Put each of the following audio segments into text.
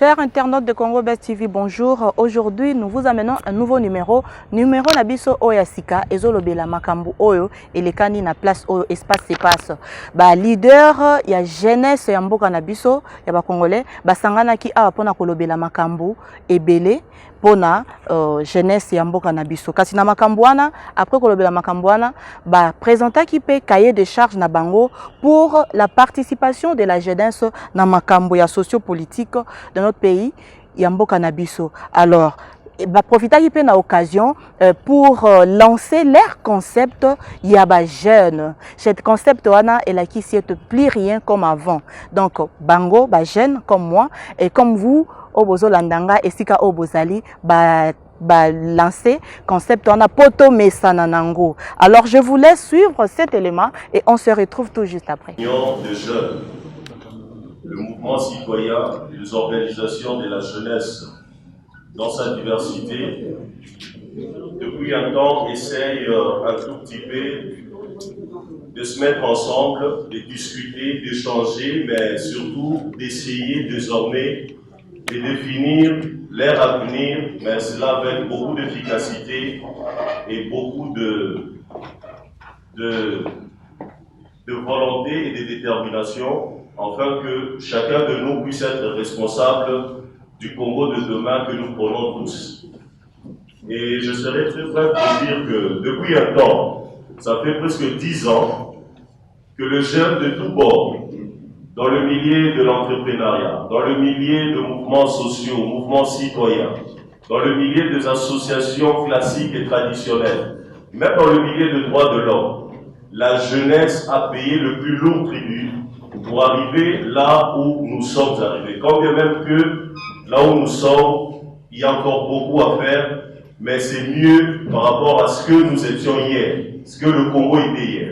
Chers internautes de Congo Best TV, bonjour. Aujourd'hui, nous vous amenons un nouveau numéro. Numéro Nabiso Oyasika, Ezolobela Makambu Oyo, et les cani na place Oyo, espace se passe. Ba leader, il y a jeunesse Yamboka Nabiso, il y a ba Congolais, ba Sangana ki a pona kolobela Makambu, et Belé. Pona jeunesse Yamboka Nabiso. Kasi na Makambuana, après kolobela Makambuana, ba présenta qui paie cahier de charge na bango pour la participation de la jeunesse na Makambu ya sociopolitique de notre pays Yamboka Nabiso. Alors, va profiter qui peut na occasion pour lancer leur concept Yaba jeune. Cet concept wana est là qui ne plus rien comme avant. Donc bango ba jeune comme moi et comme vous Obozo Landanga et Sika Obozali ba lancer concept on a poto mesananango. Alors je vous laisse suivre cet élément et on se retrouve tout juste après. L'union de jeunes, le mouvement citoyen, les organisations de la jeunesse dans sa diversité, depuis un temps essayent un tout petit peu de se mettre ensemble, de discuter, d'échanger, mais surtout d'essayer désormais de définir leur avenir, mais cela avec beaucoup d'efficacité et beaucoup de volonté et de détermination, afin que chacun de nous puisse être responsable du Congo de demain que nous prenons tous. Et je serai très bref pour dire que depuis un temps, ça fait presque 10 ans, que le jeune de tous bords, dans le milieu de l'entrepreneuriat, dans le milieu de mouvements sociaux, mouvements citoyens, dans le milieu des associations classiques et traditionnelles, même dans le milieu de droits de l'homme, la jeunesse a payé le plus lourd tribut pour arriver là où nous sommes arrivés. Quand bien même que là où nous sommes, il y a encore beaucoup à faire, mais c'est mieux par rapport à ce que nous étions hier, ce que le Congo était hier.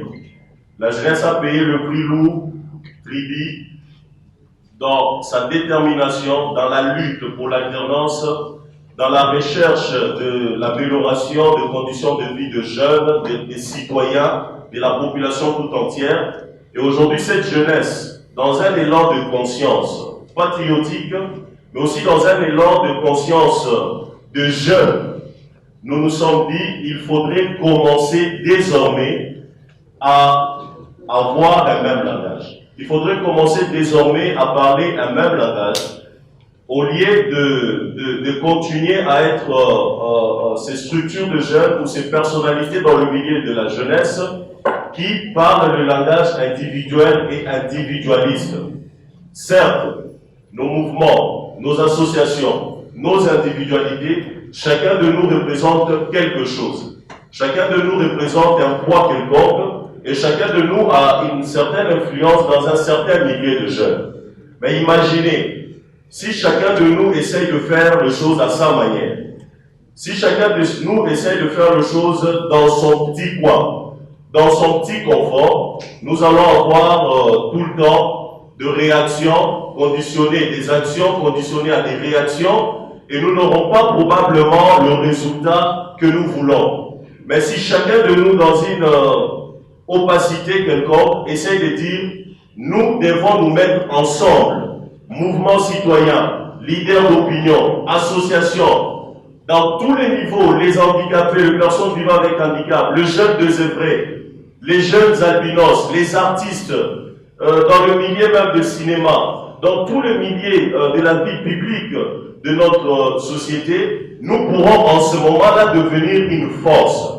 La jeunesse a payé le plus lourd tribut dans sa détermination, dans la lutte pour l'alternance, dans la recherche de l'amélioration des conditions de vie de jeunes, des citoyens, de la population tout entière. Et aujourd'hui, cette jeunesse, dans un élan de conscience patriotique, mais aussi dans un élan de conscience de jeunes, nous nous sommes dit qu'il faudrait commencer désormais à avoir un même langage. Il faudrait commencer désormais à parler un même langage, au lieu de continuer à être ces structures de jeunes ou ces personnalités dans le milieu de la jeunesse qui parlent le langage individuel et individualiste. Certes, nos mouvements, nos associations, nos individualités, chacun de nous représente quelque chose. Chacun de nous représente un poids quelconque et chacun de nous a une certaine influence dans un certain milieu de jeunes. Mais imaginez, si chacun de nous essaye de faire les choses à sa manière, si chacun de nous essaye de faire les choses dans son petit coin, dans son petit confort, nous allons avoir tout le temps de réactions conditionnées, des actions conditionnées à des réactions, et nous n'aurons pas probablement le résultat que nous voulons. Mais si chacun de nous, dans une opacité quelconque, essaye de dire, nous devons nous mettre ensemble, mouvement citoyen, leaders d'opinion, associations, dans tous les niveaux, les handicapés, les personnes vivant avec handicap, le jeune désœuvré, les jeunes albinos, les artistes, dans le milieu même de cinéma, dans tous les milieux de la vie publique de notre société, nous pourrons en ce moment-là devenir une force.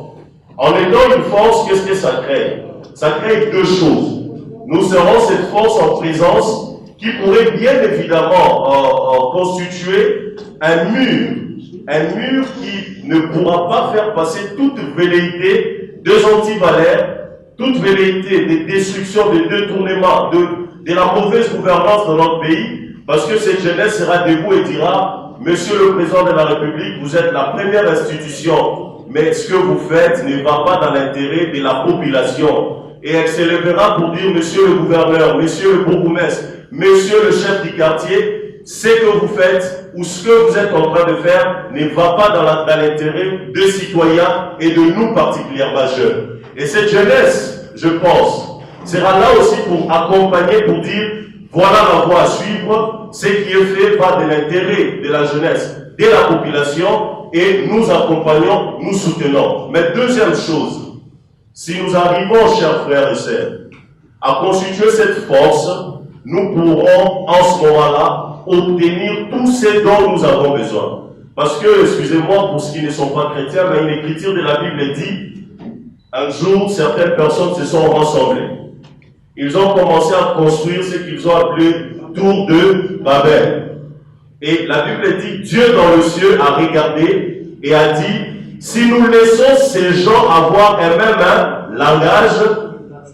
En étant une force, qu'est-ce que ça crée? Ça crée deux choses. Nous serons cette force en présence qui pourrait bien évidemment constituer un mur qui ne pourra pas faire passer toute velléité de antivaleurs, toute velléité de destruction, de détournement, de la mauvaise gouvernance dans notre pays, parce que cette jeunesse sera debout et dira, Monsieur le Président de la République, vous êtes la première institution, mais ce que vous faites ne va pas dans l'intérêt de la population. Et elle s'élèvera pour dire, Monsieur le gouverneur, Monsieur le bourgmestre, Monsieur le chef du quartier, ce que vous faites ou ce que vous êtes en train de faire ne va pas dans l'intérêt des citoyens et de nous particulièrement jeunes. Et cette jeunesse, je pense, sera là aussi pour accompagner, pour dire, Voilà la voie à suivre. Ce qui est fait va de l'intérêt de la jeunesse, de la population, et nous accompagnons, nous soutenons. Mais deuxième chose, si nous arrivons, chers frères et sœurs, à constituer cette force, nous pourrons en ce moment-là obtenir tout ce dont nous avons besoin. Parce que, excusez-moi pour ceux qui ne sont pas chrétiens, mais une écriture de la Bible dit, un jour, certaines personnes se sont rassemblées. Ils ont commencé à construire ce qu'ils ont appelé Tour de Babel. Et la Bible dit, Dieu dans le ciel a regardé et a dit, si nous laissons ces gens avoir un même langage,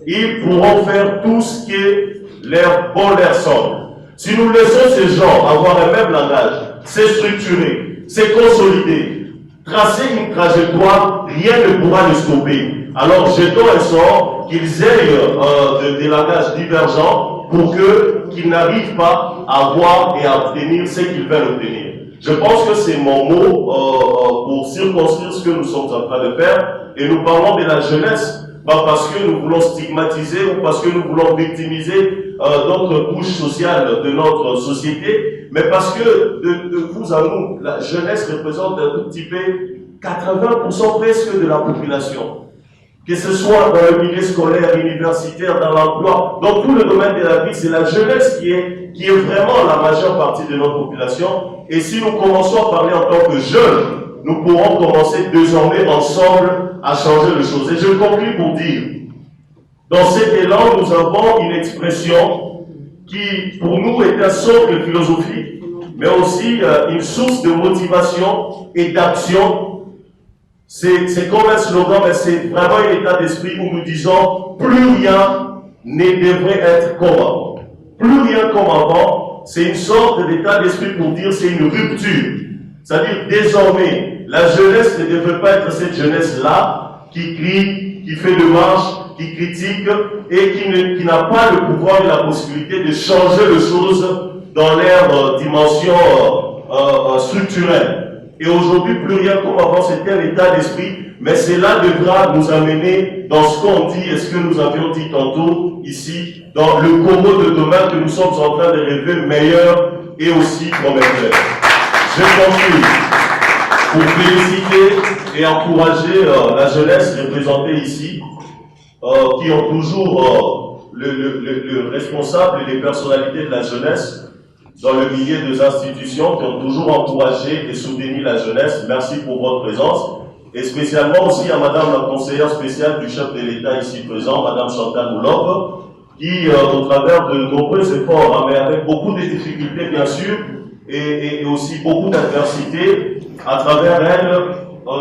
ils pourront faire tout ce qui leur semble. Si nous laissons ces gens avoir un même langage, c'est structuré, c'est consolidé, tracer une trajectoire, rien ne pourra le stopper. Alors jetons un sort qu'ils aient des langages divergents pour qu'ils n'arrivent pas à voir et à obtenir ce qu'ils veulent obtenir. Je pense que c'est mon mot pour circonscrire ce que nous sommes en train de faire. Et nous parlons de la jeunesse, pas parce que nous voulons stigmatiser ou parce que nous voulons victimiser d'autres couches sociales de notre société, mais parce que de vous à nous, la jeunesse représente un tout petit peu 80% presque de la population. Que ce soit dans le milieu scolaire, universitaire, dans l'emploi, dans tout le domaine de la vie, c'est la jeunesse qui est vraiment la majeure partie de notre population. Et si nous commençons à parler en tant que jeunes, nous pourrons commencer désormais ensemble à changer les choses. Et je conclue pour dire, dans cet élan, nous avons une expression qui, pour nous, est un socle philosophique, mais aussi une source de motivation et d'action. C'est comme un slogan, mais c'est vraiment un état d'esprit où nous disons plus rien ne devrait être comme avant. Plus rien comme avant, c'est une sorte d'état d'esprit pour dire c'est une rupture. C'est-à-dire désormais, la jeunesse ne devrait pas être cette jeunesse-là qui crie, qui fait de marche, qui critique et qui n'a pas le pouvoir et la possibilité de changer les choses dans leur dimension structurelle. Et aujourd'hui, plus rien comme avant, c'était un état d'esprit, mais cela devra nous amener dans ce qu'on dit et ce que nous avions dit tantôt ici, dans le Congo de demain que nous sommes en train de rêver meilleur et aussi prometteur. Je conclue pour féliciter et encourager la jeunesse représentée ici, qui ont toujours le responsable et les personnalités de la jeunesse dans le milieu des institutions qui ont toujours encouragé et soutenu la jeunesse. Merci pour votre présence. Et spécialement aussi à Madame la conseillère spéciale du chef de l'État ici présent, Madame Chantal Moulop, qui, au travers de nombreux efforts, mais avec beaucoup de difficultés bien sûr, et aussi beaucoup d'adversité, à travers elle,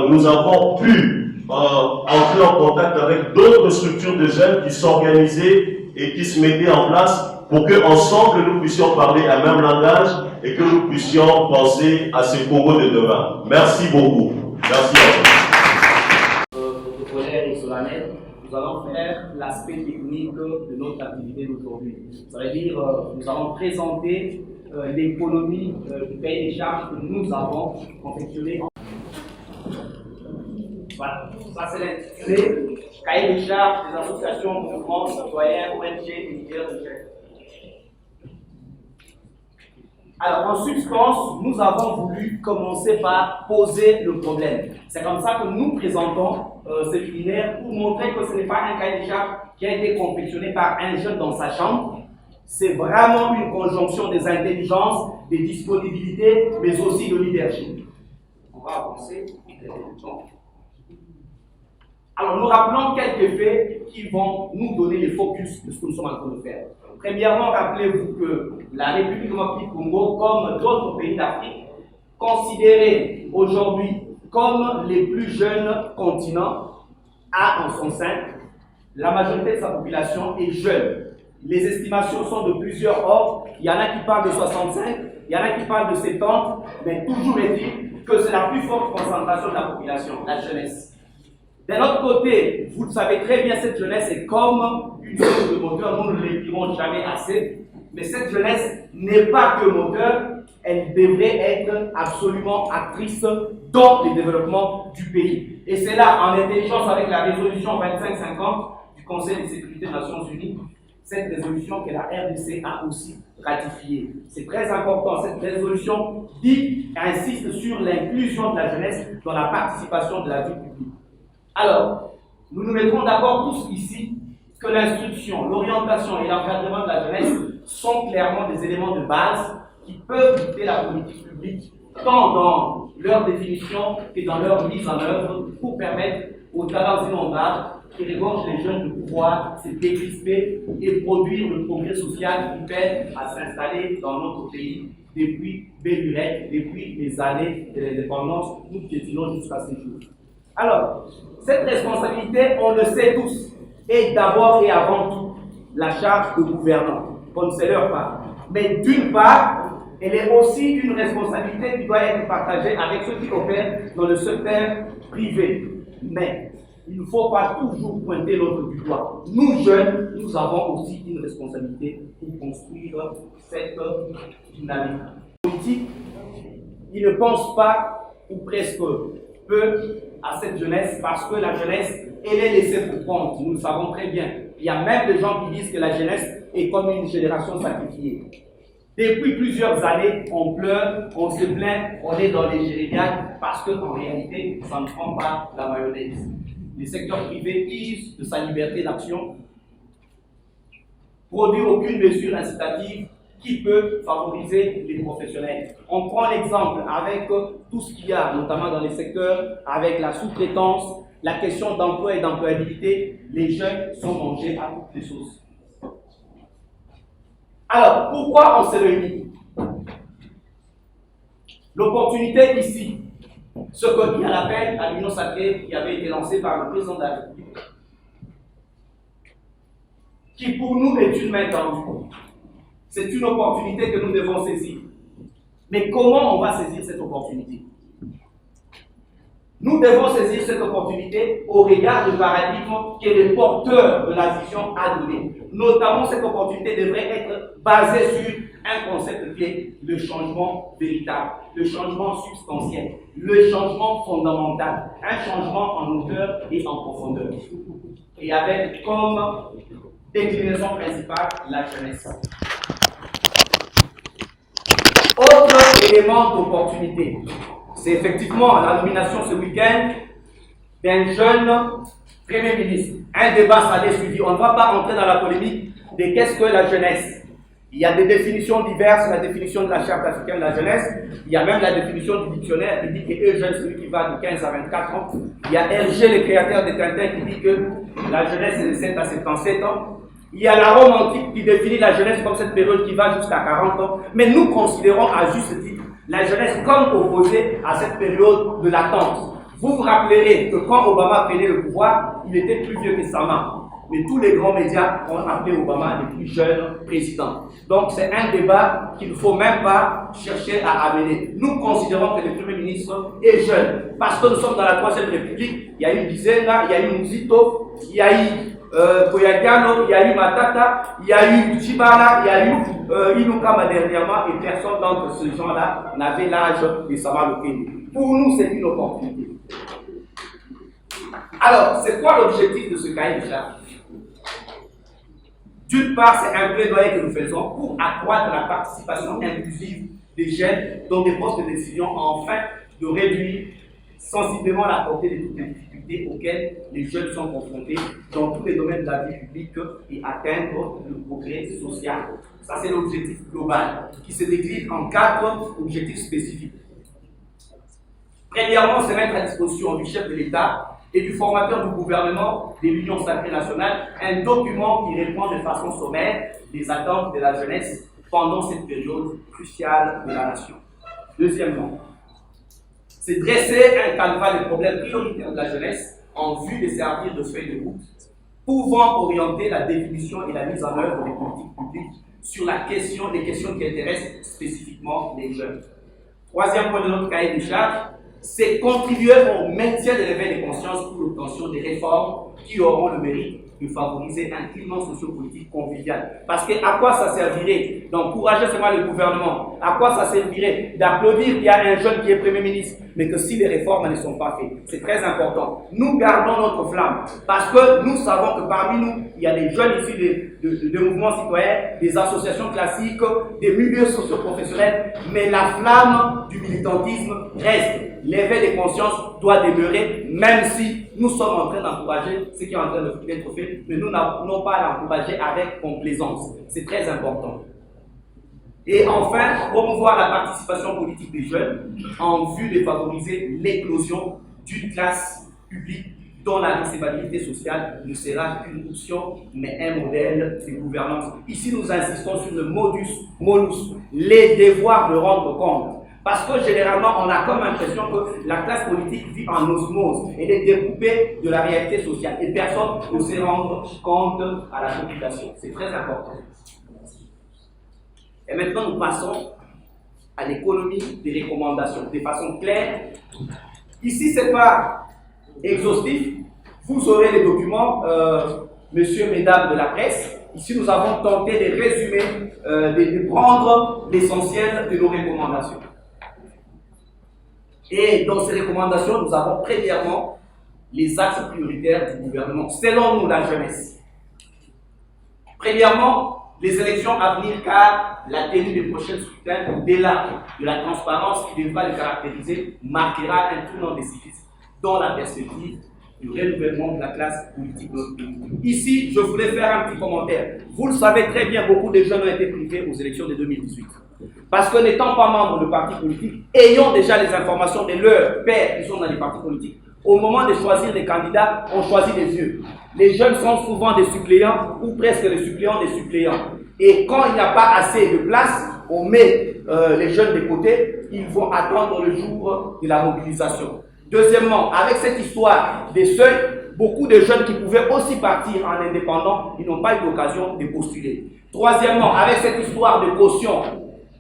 nous avons pu entrer en contact avec d'autres structures de jeunes qui s'organisaient et qui se mettaient en place pour qu'ensemble nous puissions parler un même langage et que nous puissions penser à ce Congo de demain. Merci beaucoup. Merci à vous. Protocolaire et solennel, nous allons faire l'aspect technique de notre activité d'aujourd'hui. Ça veut dire nous allons présenter l'économie du cahier des charges que nous avons confectionné. Voilà, ça c'est l'intitulé cahier des charges des associations, mouvements, citoyens, ONG et leaders de chefs. Alors, en substance, nous avons voulu commencer par poser le problème. C'est comme ça que nous présentons ce webinaire pour montrer que ce n'est pas un cahier des charges qui a été confectionné par un jeune dans sa chambre. C'est vraiment une conjonction des intelligences, des disponibilités, mais aussi de leadership. On va avancer. Alors, nous rappelons quelques faits qui vont nous donner le focus de ce que nous sommes en train de faire. Premièrement, rappelez-vous que la République démocratique du Congo, comme d'autres pays d'Afrique, considérés aujourd'hui comme les plus jeunes continents, a en son sein, la majorité de sa population est jeune. Les estimations sont de plusieurs ordres. Il y en a qui parlent de 65, il y en a qui parlent de 70, mais toujours est-il que c'est la plus forte concentration de la population, la jeunesse. D'un autre côté, vous le savez très bien, cette jeunesse est comme une source de moteur, nous ne le dirons jamais assez, mais cette jeunesse n'est pas que moteur, elle devrait être absolument actrice dans le développement du pays. Et c'est là, en intelligence avec la résolution 2550 du Conseil de sécurité des Nations Unies, cette résolution que la RDC a aussi ratifiée. C'est très important. Cette résolution insiste sur l'inclusion de la jeunesse dans la participation de la vie publique. Alors, nous nous mettrons d'accord tous ici que l'instruction, l'orientation et l'encadrement de la jeunesse sont clairement des éléments de base qui peuvent guider la politique publique, tant dans leur définition que dans leur mise en œuvre, pour permettre aux talents inondables qui regorgent les jeunes de pouvoir se décrisper et produire le progrès social qui peine à s'installer dans notre pays depuis Bellurette, depuis les années de l'indépendance, nous piétinons jusqu'à ces jours. Alors, cette responsabilité, on le sait tous, est d'abord et avant tout la charge de gouvernants, qu'on ne sait leur part. Mais d'une part, elle est aussi une responsabilité qui doit être partagée avec ceux qui opèrent dans le secteur privé. Mais il ne faut pas toujours pointer l'autre du doigt. Nous, jeunes, nous avons aussi une responsabilité pour construire cette dynamique politique. Ils ne pensent pas, ou presque peu, à cette jeunesse parce que la jeunesse, elle est laissée pour compte. Nous le savons très bien. Il y a même des gens qui disent que la jeunesse est comme une génération sacrifiée. Depuis plusieurs années, on pleure, on se plaint, on est dans les jérémiades parce qu'en réalité, ça ne prend pas la mayonnaise. Les secteurs privés usent de sa liberté d'action, produisent aucune mesure incitative qui peut favoriser les professionnels. On prend l'exemple avec tout ce qu'il y a, notamment dans les secteurs, avec la sous-traitance, la question d'emploi et d'employabilité, les jeunes sont mangés à toutes les sauces. Alors, pourquoi on s'est réunis? L'opportunité ici, ce qu'il y a l'appel à l'Union sacrée qui avait été lancé par le président de la République, qui pour nous est une main tendue. C'est une opportunité que nous devons saisir. Mais comment on va saisir cette opportunité? Nous devons saisir cette opportunité au regard du paradigme que le porteur de la vision a donné. Notamment, cette opportunité devrait être basée sur un concept clé, le changement véritable, le changement substantiel, le changement fondamental, un changement en hauteur et en profondeur. Et avec comme déclinaison principale la jeunesse. Autre élément d'opportunité, c'est effectivement la nomination ce week-end d'un jeune Premier ministre. Un débat s'en est suivi. On ne va pas entrer dans la polémique de qu'est-ce que la jeunesse. Il y a des définitions diverses, la définition de la charte africaine de la jeunesse. Il y a même la définition du dictionnaire qui dit que est jeune, celui qui va de 15 à 24 ans. Il y a Hergé, le créateur de Tintin, qui dit que la jeunesse est de 7 à 77 ans. Il y a la Rome antique qui définit la jeunesse comme cette période qui va jusqu'à 40 ans. Mais nous considérons à juste titre la jeunesse comme opposée à cette période de latence. Vous vous rappellerez que quand Obama prenait le pouvoir, il était plus vieux que Sama. Mais tous les grands médias ont appelé Obama le plus jeune président. Donc c'est un débat qu'il ne faut même pas chercher à amener. Nous considérons que le Premier ministre est jeune. Parce que nous sommes dans la Troisième République, il y a eu Bizenga, il y a eu Muzito, il y a eu Koyagano, il y a eu Matata, il y a eu Chibala, il y a eu Inukama dernièrement, et personne d'entre ces gens-là n'avait l'âge de Sama Lokeni. Pour nous, c'est une opportunité. Alors, c'est quoi l'objectif de ce cahier de charge? D'une part, c'est un plaidoyer que nous faisons pour accroître la participation inclusive des jeunes dans des postes de décision, afin de réduire sensiblement la portée de toutes les difficultés auxquelles les jeunes sont confrontés dans tous les domaines de la vie publique et atteindre le progrès social. Ça, c'est l'objectif global qui se décline en 4 objectifs spécifiques. Premièrement, c'est mettre à disposition du chef de l'État et du formateur du gouvernement de l'Union sacrée nationale un document qui répond de façon sommaire des attentes de la jeunesse pendant cette période cruciale de la nation. Deuxièmement, c'est dresser un calvaire des problèmes prioritaires de la jeunesse en vue de servir de feuille de route, pouvant orienter la définition et la mise en œuvre des politiques publiques sur les questions qui intéressent spécifiquement les jeunes. Troisième point de notre cahier de charges, c'est contribuer au maintien de l'éveil des consciences pour l'obtention des réformes qui auront le mérite de favoriser un climat sociopolitique convivial. Parce que à quoi ça servirait d'encourager seulement le gouvernement? À quoi ça servirait d'applaudir qu'il y a un jeune qui est Premier ministre, mais que si les réformes ne sont pas faites? C'est très important. Nous gardons notre flamme, parce que nous savons que parmi nous, il y a des jeunes issus de mouvements citoyens, des associations classiques, des milieux socio-professionnels, mais la flamme du militantisme reste. L'éveil des consciences doit demeurer, même si nous sommes en train d'encourager ce qui est en train d'être fait, mais nous n'avons pas à l'encourager avec complaisance. C'est très important. Et enfin, promouvoir la participation politique des jeunes en vue de favoriser l'éclosion d'une classe publique dont la recevabilité sociale ne sera qu'une option, mais un modèle de gouvernance. Ici, nous insistons sur le modus molus, les devoirs de rendre compte. Parce que généralement, on a comme l'impression que la classe politique vit en osmose, elle est découpée de la réalité sociale et personne ne se rend compte à la population. C'est très important. Et maintenant, nous passons à l'économie des recommandations de façon claire. Ici, ce n'est pas exhaustif. Vous aurez les documents, messieurs, mesdames de la presse. Ici, nous avons tenté de résumer, de prendre l'essentiel de nos recommandations. Et dans ces recommandations, nous avons premièrement les axes prioritaires du gouvernement, selon nous, la jeunesse. Premièrement, les élections à venir, car la tenue des prochains scrutins, au-delà de la transparence qui devra les caractériser, marquera un tournant décisif dans la perspective du renouvellement de la classe politique de notre pays. Ici, je voulais faire un petit commentaire. Vous le savez très bien, beaucoup de jeunes ont été privés aux élections de 2018. Parce que n'étant pas membres de partis politiques, ayant déjà les informations de leurs pairs qui sont dans les partis politiques, au moment de choisir les candidats, on choisit des vieux. Les jeunes sont souvent des suppléants ou presque les suppléants des suppléants. Et quand il n'y a pas assez de place, on met les jeunes de côté, ils vont attendre le jour de la mobilisation. Deuxièmement, avec cette histoire des seuils, beaucoup de jeunes qui pouvaient aussi partir en indépendant, ils n'ont pas eu l'occasion de postuler. Troisièmement, avec cette histoire de caution,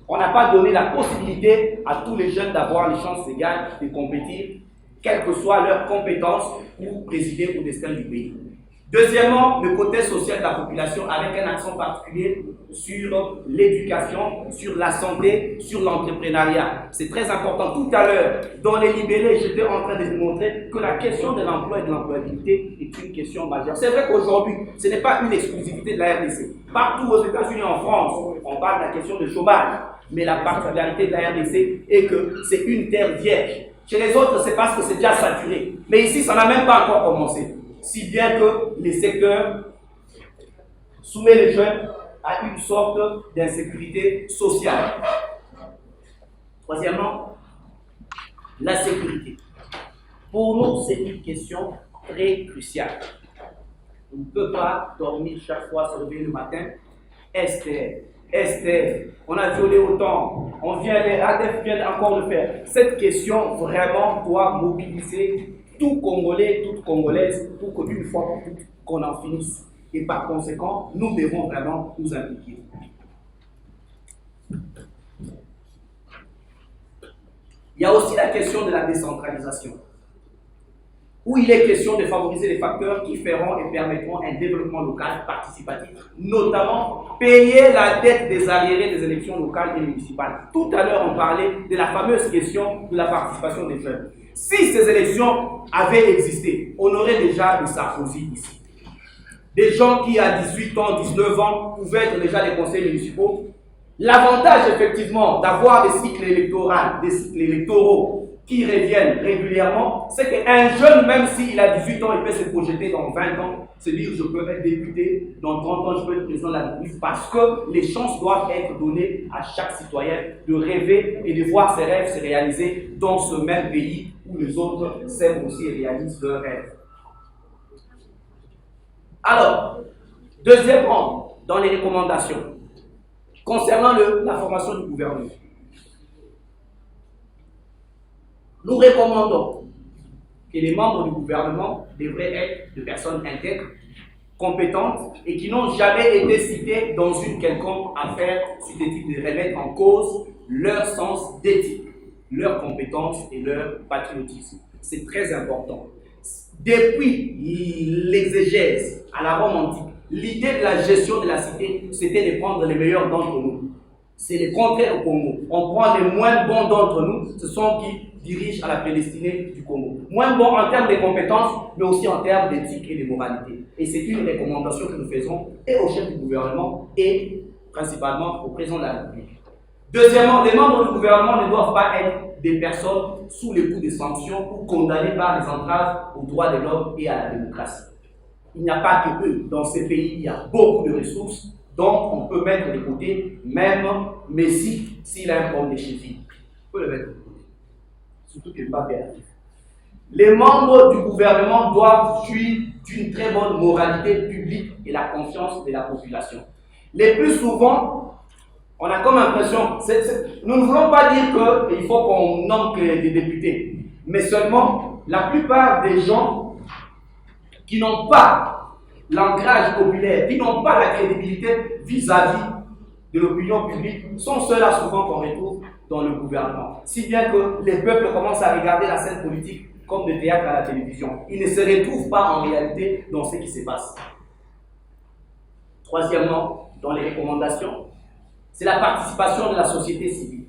on n'a pas donné la possibilité à tous les jeunes d'avoir les chances égales de compétir, quelles que soient leurs compétences pour présider au destin du pays. Deuxièmement, le côté social de la population avec un accent particulier sur l'éducation, sur la santé, sur l'entrepreneuriat. C'est très important. Tout à l'heure, dans les libellés, j'étais en train de vous montrer que la question de l'emploi et de l'employabilité est une question majeure. C'est vrai qu'aujourd'hui, ce n'est pas une exclusivité de la RDC. Partout aux États-Unis, en France, on parle de la question du chômage. Mais la particularité de la RDC est que c'est une terre vierge. Chez les autres, c'est parce que c'est déjà saturé. Mais ici, ça n'a même pas encore commencé. Si bien que les secteurs soumettent les jeunes à une sorte d'insécurité sociale. Troisièmement, la sécurité. Pour nous, c'est une question très cruciale. On ne peut pas dormir chaque fois, se lever le matin. Esther, on a violé autant, ADF vient encore le faire. Cette question vraiment doit mobiliser tout Congolais, toute Congolaise, pour que d'une fois pour toutes, qu'on en finisse. Et par conséquent, nous devons vraiment nous impliquer. Il y a aussi la question de la décentralisation, où il est question de favoriser les facteurs qui feront et permettront un développement local participatif, notamment payer la dette des arriérés des élections locales et municipales. Tout à l'heure, on parlait de la fameuse question de la participation des jeunes. Si ces élections avaient existé, on aurait déjà le Sarkozy ici. Des gens qui, à 18 ans, 19 ans, pouvaient être déjà les conseils municipaux. L'avantage, effectivement, d'avoir des cycles électoraux qui reviennent régulièrement, c'est qu'un jeune, même s'il a 18 ans, il peut se projeter dans 20 ans, se dire je peux être député, dans 30 ans je peux être président de la République, parce que les chances doivent être données à chaque citoyen de rêver et de voir ses rêves se réaliser dans ce même pays où les autres s'aiment aussi et réalisent leurs rêves. Alors, deuxièmement, dans les recommandations, concernant la formation du gouvernement, nous recommandons que les membres du gouvernement devraient être des personnes intègres, compétentes et qui n'ont jamais été citées dans une quelconque affaire susceptible de remettre en cause leur sens d'éthique, leurs compétences et leur patriotisme. C'est très important. Depuis l'exégèse à la Rome antique, l'idée de la gestion de la cité, c'était de prendre les meilleurs d'entre nous C'est le contraire au Congo. On prend les moins bons d'entre nous, ce sont qui dirigent à la prédestinée du Congo. Moins bons en termes de compétences, mais aussi en termes d'éthique et de moralité. Et c'est une recommandation que nous faisons et au chef du gouvernement et principalement au président de la République. Deuxièmement, les membres du gouvernement ne doivent pas être des personnes sous le coup des sanctions ou condamnées par les entraves aux droits de l'homme et à la démocratie. Il n'y a pas que eux. Dans ces pays, il y a beaucoup de ressources, donc on peut mettre de côté même Messi s'il a un problème de cheville. On peut le mettre de côté. Surtout qu'il n'est pas bien actif. Les membres du gouvernement doivent jouir d'une très bonne moralité publique et la confiance de la population. Les plus souvent, on a comme impression, nous ne voulons pas dire qu'il faut qu'on nomme que des députés, mais seulement la plupart des gens qui n'ont pas l'ancrage populaire, qui n'ont pas la crédibilité vis-à-vis de l'opinion publique, sont ceux-là souvent qu'on retrouve dans le gouvernement. Si bien que les peuples commencent à regarder la scène politique comme de théâtre à la télévision. Ils ne se retrouvent pas en réalité dans ce qui se passe. Troisièmement, dans les recommandations, c'est la participation de la société civile.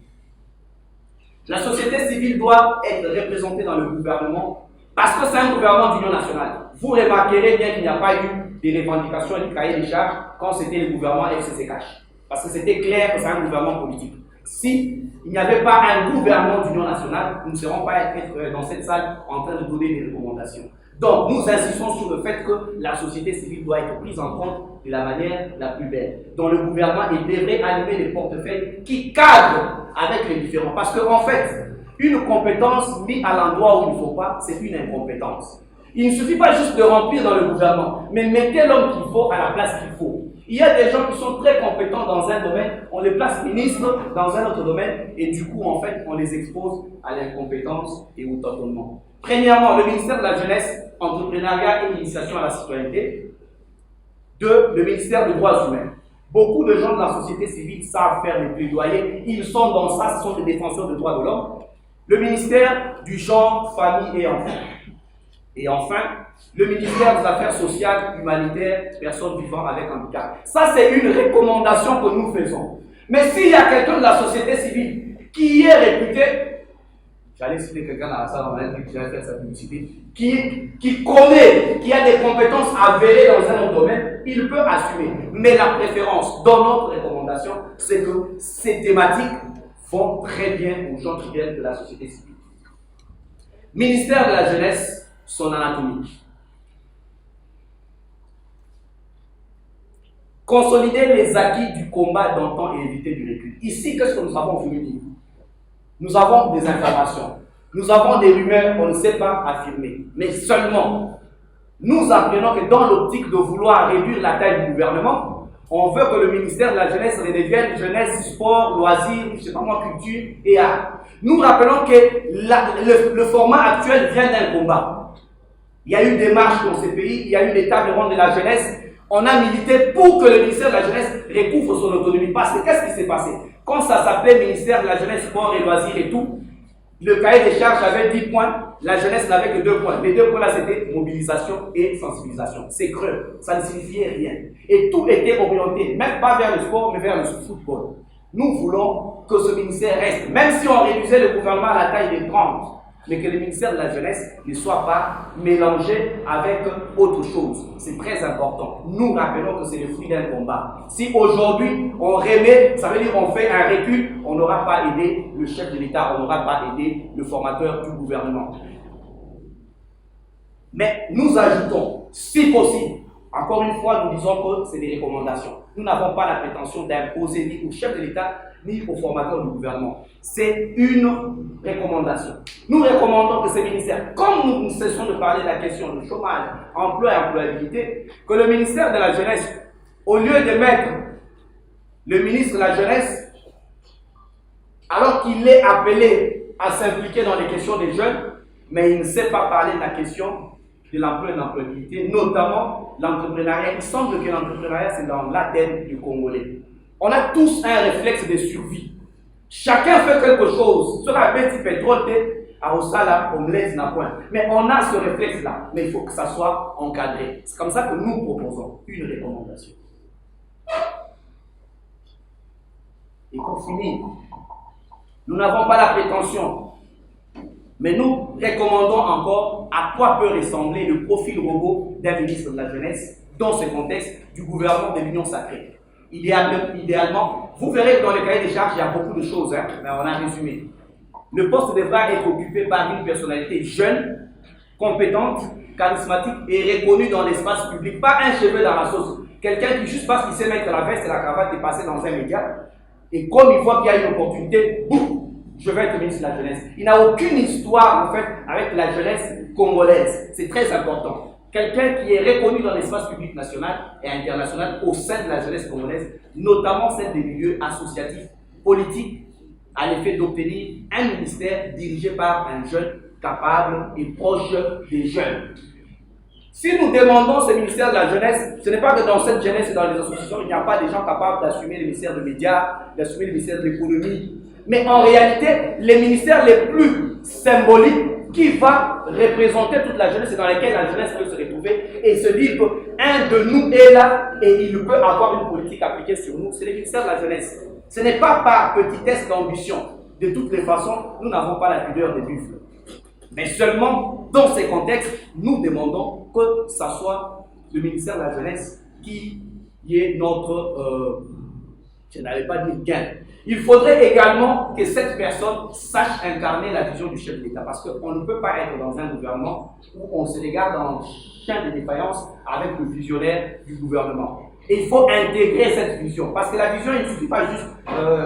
La société civile doit être représentée dans le gouvernement parce que c'est un gouvernement d'union nationale. Vous remarquerez bien qu'il n'y a pas eu des revendications et des cahiers des charges quand c'était le gouvernement FCCH. Parce que c'était clair que c'est un gouvernement politique. Si il n'y avait pas un gouvernement d'union nationale, nous ne serons pas dans cette salle en train de donner des recommandations. Donc, nous insistons sur le fait que la société civile doit être prise en compte de la manière la plus belle. Dans le gouvernement, il devrait animer des portefeuilles qui cadrent avec les différents. Parce qu'en fait, une compétence mise à l'endroit où il ne faut pas, c'est une incompétence. Il ne suffit pas juste de remplir dans le gouvernement, mais mettez l'homme qu'il faut à la place qu'il faut. Il y a des gens qui sont très compétents dans un domaine, on les place ministres dans un autre domaine, et du coup, en fait, on les expose à l'incompétence et au tâtonnement. Premièrement, le ministère de la Jeunesse, Entrepreneuriat et Initiation à la Citoyenneté. Deux, le ministère des Droits Humains. Beaucoup de gens de la société civile savent faire des plaidoyers, ils sont dans ça, ce sont des défenseurs des droits de l'homme. Le ministère du Genre, Famille et Enfants. Et enfin, le ministère des Affaires sociales, humanitaires, personnes vivant avec handicap. Ça, c'est une recommandation que nous faisons. Mais s'il y a quelqu'un de la société civile qui est réputé, j'allais citer quelqu'un dans la salle, on va dire que j'allais faire sa publicité, qui connaît, qui a des compétences avérées dans un autre domaine, il peut assumer. Mais la préférence dans notre recommandation, c'est que ces thématiques vont très bien aux gens qui viennent de la société civile. Ministère de la Jeunesse, son anatomie. Consolider les acquis du combat d'antan et éviter du recul. Ici, qu'est-ce que nous avons voulu dire? Nous avons des informations. Nous avons des rumeurs qu'on ne sait pas affirmer. Mais seulement, nous apprenons que dans l'optique de vouloir réduire la taille du gouvernement, on veut que le ministère de la Jeunesse redevienne jeunesse, sport, loisirs, je ne sais pas moi, culture et art. Nous rappelons que le format actuel vient d'un combat. Il y a eu des marches dans ces pays, il y a eu des tables rondes de la jeunesse. On a milité pour que le ministère de la Jeunesse recouvre son autonomie. Parce que qu'est-ce qui s'est passé? Quand ça s'appelait ministère de la Jeunesse, Sport et Loisirs et tout, le cahier des charges avait 10 points, la jeunesse n'avait que 2 points. Les 2 points là, c'était mobilisation et sensibilisation. C'est creux, ça ne signifiait rien. Et tout était orienté, même pas vers le sport, mais vers le football. Nous voulons que ce ministère reste, même si on réduisait le gouvernement à la taille des 30, mais que le ministère de la Jeunesse ne soit pas mélangé avec autre chose. C'est très important. Nous rappelons que c'est le fruit d'un combat. Si aujourd'hui on remet, ça veut dire qu'on fait un recul, on n'aura pas aidé le chef de l'État, on n'aura pas aidé le formateur du gouvernement. Mais nous ajoutons, si possible, encore une fois, nous disons que c'est des recommandations. Nous n'avons pas la prétention d'imposer ni au chef de l'État, ni au formateur du gouvernement. C'est une recommandation. Nous recommandons que ces ministères, comme nous cessons de parler de la question du chômage, emploi et employabilité, que le ministère de la Jeunesse, au lieu de mettre le ministre de la Jeunesse, alors qu'il est appelé à s'impliquer dans les questions des jeunes, mais il ne sait pas parler de la question de l'emploi et de l'employabilité, notamment l'entrepreneuriat. Il semble que l'entrepreneuriat, c'est dans l'ADN du Congolais. On a tous un réflexe de survie. Chacun fait quelque chose. Sur la petit pétrole, à Osala, on ne laisse n'a point. Mais on a ce réflexe-là. Mais il faut que ça soit encadré. C'est comme ça que nous proposons une recommandation. et qu'on finisse. Nous n'avons pas la prétention, mais nous recommandons encore à quoi peut ressembler le profil robot d'un ministre de la Jeunesse dans ce contexte du gouvernement de l'Union sacrée. Idéalement, vous verrez que dans le cahier des charges, il y a beaucoup de choses, mais on a résumé. Le poste devra être occupé par une personnalité jeune, compétente, charismatique et reconnue dans l'espace public, pas un cheveu dans la sauce. Quelqu'un qui, juste parce qu'il sait mettre la veste et la cravate, est passé dans un média, et comme il voit qu'il y a une opportunité, boum, je vais être ministre de la Jeunesse. Il n'a aucune histoire, en fait, avec la jeunesse congolaise. C'est très important. Quelqu'un qui est reconnu dans l'espace public national et international au sein de la jeunesse congolaise, notamment celle des milieux associatifs, politiques, à l'effet d'obtenir un ministère dirigé par un jeune capable et proche des jeunes. Si nous demandons ce ministère de la jeunesse, ce n'est pas que dans cette jeunesse et dans les associations, il n'y a pas de gens capables d'assumer le ministère des médias, d'assumer le ministère de l'économie. Mais en réalité, les ministères les plus symboliques qui va représenter toute la jeunesse et dans lesquels la jeunesse peut se retrouver et se dire qu'un de nous est là et il peut avoir une politique appliquée sur nous, c'est le ministère de la jeunesse. Ce n'est pas par petitesse d'ambition. De toutes les façons, nous n'avons pas la pudeur des buffles. Mais seulement, dans ces contextes, nous demandons que ce soit le ministère de la Jeunesse qui est notre, je n'allais pas dire gain. Il faudrait également que cette personne sache incarner la vision du chef de l'État, parce qu'on ne peut pas être dans un gouvernement où on se regarde en chien de défaillance avec le visionnaire du gouvernement. Et il faut intégrer cette vision, parce que la vision, il ne suffit pas juste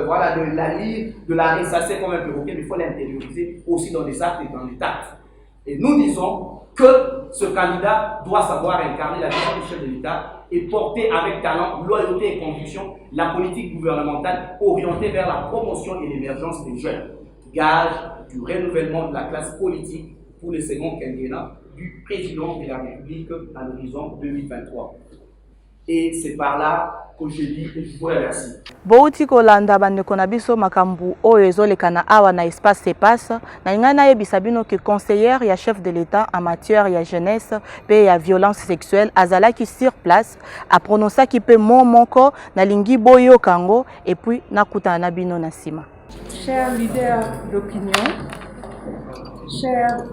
voilà, de la lire, de la ressasser comme un perroquet, mais il faut l'intérioriser aussi dans les actes et dans les tactes. Et nous disons que ce candidat doit savoir incarner la vision du chef de l'État et porter avec talent, loyauté et conviction la politique gouvernementale orientée vers la promotion et l'émergence des jeunes, gage du renouvellement de la classe politique pour le second quinquennat du président de la République à l'horizon 2023. Et c'est par là que je dis que je vous remercie. Bouti kolanda bandeko na biso makambu oyo ezolekana awa na espace CEPAS na ngai nayebisa bino que conseillère ya chef de l'État en matière ya jeunesse pe ya violence sexuelle azalaki sur place a prononcaki pe moko na lingi boyo kango et puis nakutana na bino na sima. Chers leaders d'opinion, chers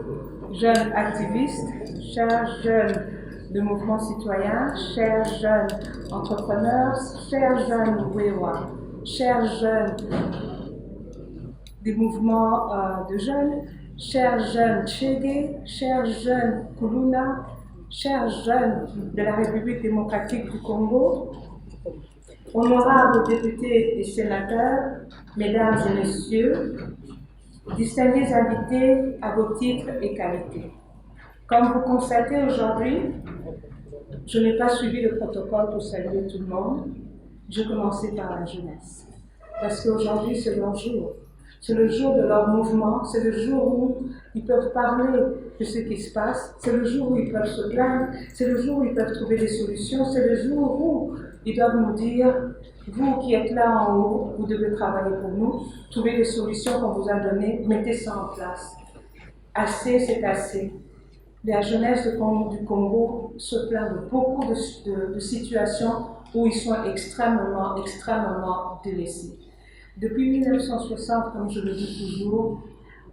jeunes activistes, chers jeunes de mouvements citoyens, chers jeunes entrepreneurs, chers jeunes Wewa, chers jeunes des mouvements de jeunes, chers jeunes Tchégué, chers jeunes Kuluna, chers jeunes de la République démocratique du Congo, honorables députés et sénateurs, mesdames et messieurs, distingués invités à vos titres et qualités. Comme vous constatez aujourd'hui, je n'ai pas suivi le protocole pour saluer tout le monde. J'ai commencé par la jeunesse. Parce qu'aujourd'hui, c'est leur jour. C'est le jour de leur mouvement. C'est le jour où ils peuvent parler de ce qui se passe. C'est le jour où ils peuvent se plaindre. C'est le jour où ils peuvent trouver des solutions. C'est le jour où ils doivent nous dire, vous qui êtes là en haut, vous devez travailler pour nous. Trouvez des solutions qu'on vous a données. Mettez ça en place. Assez, c'est assez. La jeunesse du Congo se plaint de beaucoup de situations où ils sont extrêmement délaissés. Depuis 1960, comme je le dis toujours,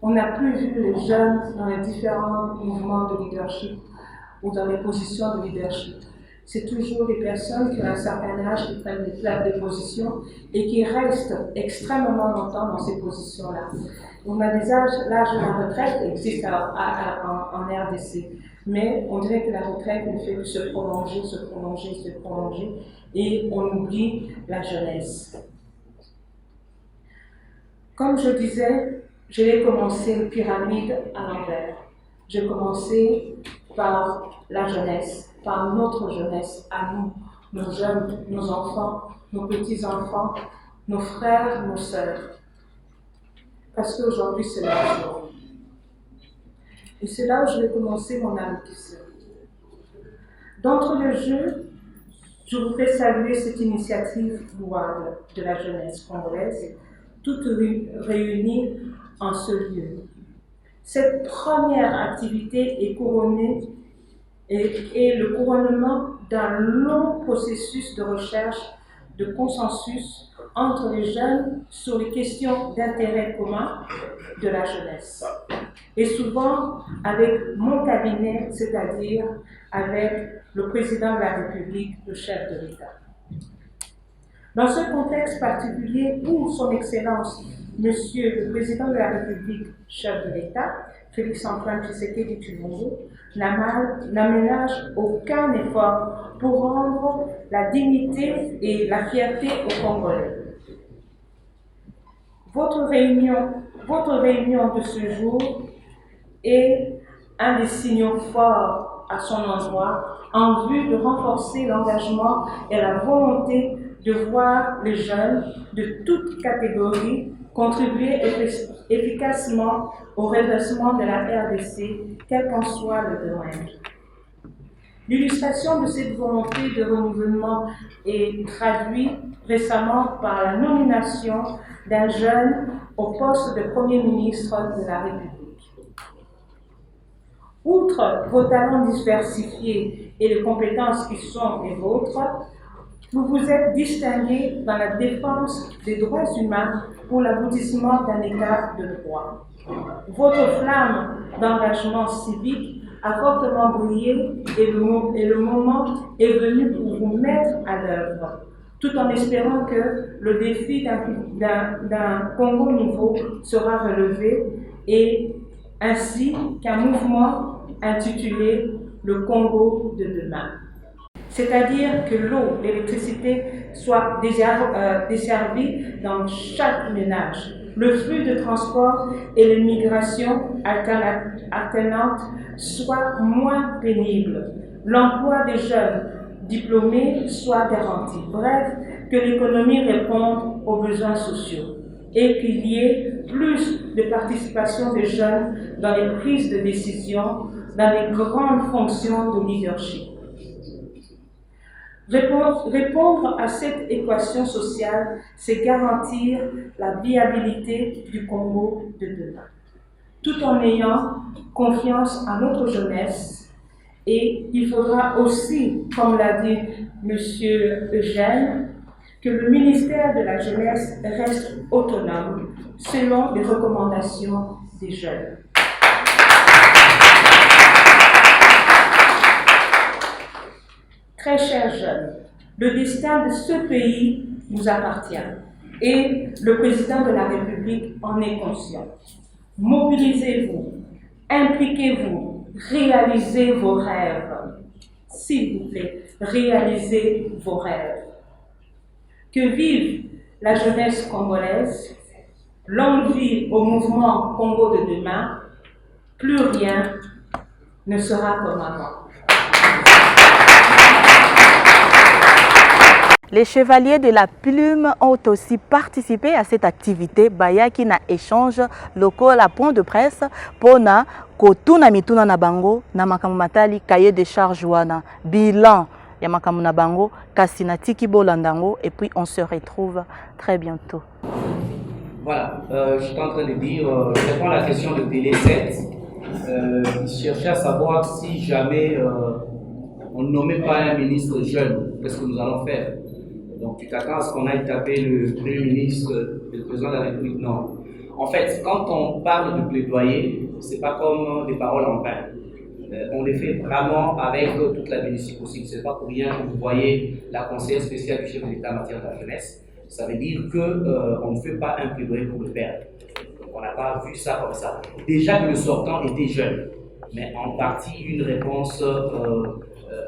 on n'a plus vu les jeunes dans les différents mouvements de leadership ou dans les positions de leadership. C'est toujours des personnes qui ont un certain âge qui prennent des positions et qui restent extrêmement longtemps dans ces positions-là. On a des âges, l'âge de la retraite existe en RDC, mais on dirait que la retraite ne fait que se prolonger, et on oublie la jeunesse. Comme je disais, j'ai commencé une pyramide à l'envers. J'ai commencé par la jeunesse, par notre jeunesse, à nous, nos jeunes, nos enfants, nos petits-enfants, nos frères, nos sœurs. Parce qu'aujourd'hui, c'est leur jour. Et c'est là où je vais commencer mon allocution. D'entre le jeu, je voudrais saluer cette initiative louable de la jeunesse congolaise, toutes réunies en ce lieu. Cette première activité est couronnée et le couronnement d'un long processus de recherche, de consensus entre les jeunes sur les questions d'intérêt commun de la jeunesse. Et souvent avec mon cabinet, c'est-à-dire avec le président de la République, le chef de l'État. Dans ce contexte particulier où son Excellence, Monsieur le Président de la République, chef de l'État, Félix-Antoine Tshisekedi Tshilombo, n'aménage aucun effort pour rendre la dignité et la fierté aux Congolais. Votre réunion de ce jour est un des signaux forts à son endroit en vue de renforcer l'engagement et la volonté de voir les jeunes de toutes catégories contribuer efficacement au redressement de la RDC, quel qu'en soit le domaine. L'illustration de cette volonté de renouvellement est traduite récemment par la nomination d'un jeune au poste de Premier ministre de la République. Outre vos talents diversifiés et les compétences qui sont les vôtres, vous vous êtes distingué dans la défense des droits humains pour l'aboutissement d'un État de droit. Votre flamme d'engagement civique a fortement brillé et le moment est venu pour vous mettre à l'œuvre, tout en espérant que le défi d'un Congo nouveau sera relevé et ainsi qu'un mouvement intitulé « Le Congo de demain ». C'est-à-dire que l'eau, l'électricité soient desservies dans chaque ménage. Le flux de transport et les migrations alternantes soient moins pénibles. L'emploi des jeunes diplômés soit garanti. Bref, que l'économie réponde aux besoins sociaux et qu'il y ait plus de participation des jeunes dans les prises de décision, dans les grandes fonctions de leadership. Répondre à cette équation sociale, c'est garantir la viabilité du Congo de demain, tout en ayant confiance en notre jeunesse. Et il faudra aussi, comme l'a dit M. Eugène, que le ministère de la Jeunesse reste autonome selon les recommandations des jeunes. Très chers jeunes, le destin de ce pays nous appartient et le président de la République en est conscient. Mobilisez-vous, impliquez-vous, réalisez vos rêves. S'il vous plaît, réalisez vos rêves. Que vive la jeunesse congolaise, longue vie au mouvement Congo de demain, plus rien ne sera comme avant. Les chevaliers de la plume ont aussi participé à cette activité. Bayaki na échange local à point de presse pona kotuna mituna na bango na makambo matali cahier de charge wana bilan ya makambo na bango kasi na tiki bolandango et puis on se retrouve très bientôt. Voilà, je suis en train de dire, je réponds à la question de délai 7. Il cherchait à savoir si jamais on ne nommait pas un ministre jeune, qu'est-ce que nous allons faire? Donc tu t'attends à ce qu'on aille taper le Premier ministre, le président de la République? Non. En fait, quand on parle de plaidoyer, ce n'est pas comme des paroles en vain. On les fait vraiment avec toute la bénédiction possible. Ce n'est pas pour rien que vous voyez la conseillère spéciale du chef de l'État en matière de la jeunesse. Ça veut dire qu'on ne fait pas un plaidoyer pour le perdre. On n'a pas vu ça comme ça. Déjà que le sortant était jeune, mais en partie une réponse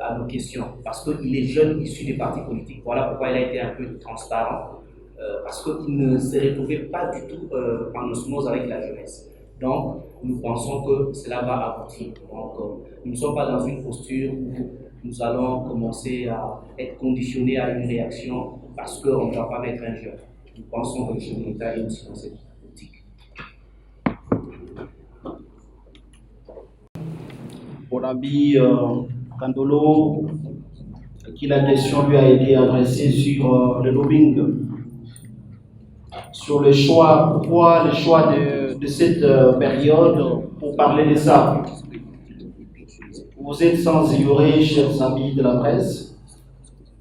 à nos questions, parce qu'il est jeune, issu des partis politiques. Voilà pourquoi il a été un peu transparent, parce qu'il ne se retrouvait pas du tout en osmose avec la jeunesse. Donc, nous pensons que cela va aboutir. Donc, nous ne sommes pas dans une posture où nous allons commencer à être conditionnés à une réaction parce qu'on ne va pas mettre un jeune. Nous pensons que le chef de l'État est aussi dans cette politique. Mon ami Kandolo, qui la question lui a été adressée sur le lobbying, sur le choix, pourquoi le choix de cette période pour parler de ça. Vous êtes sans ignorer, chers amis de la presse,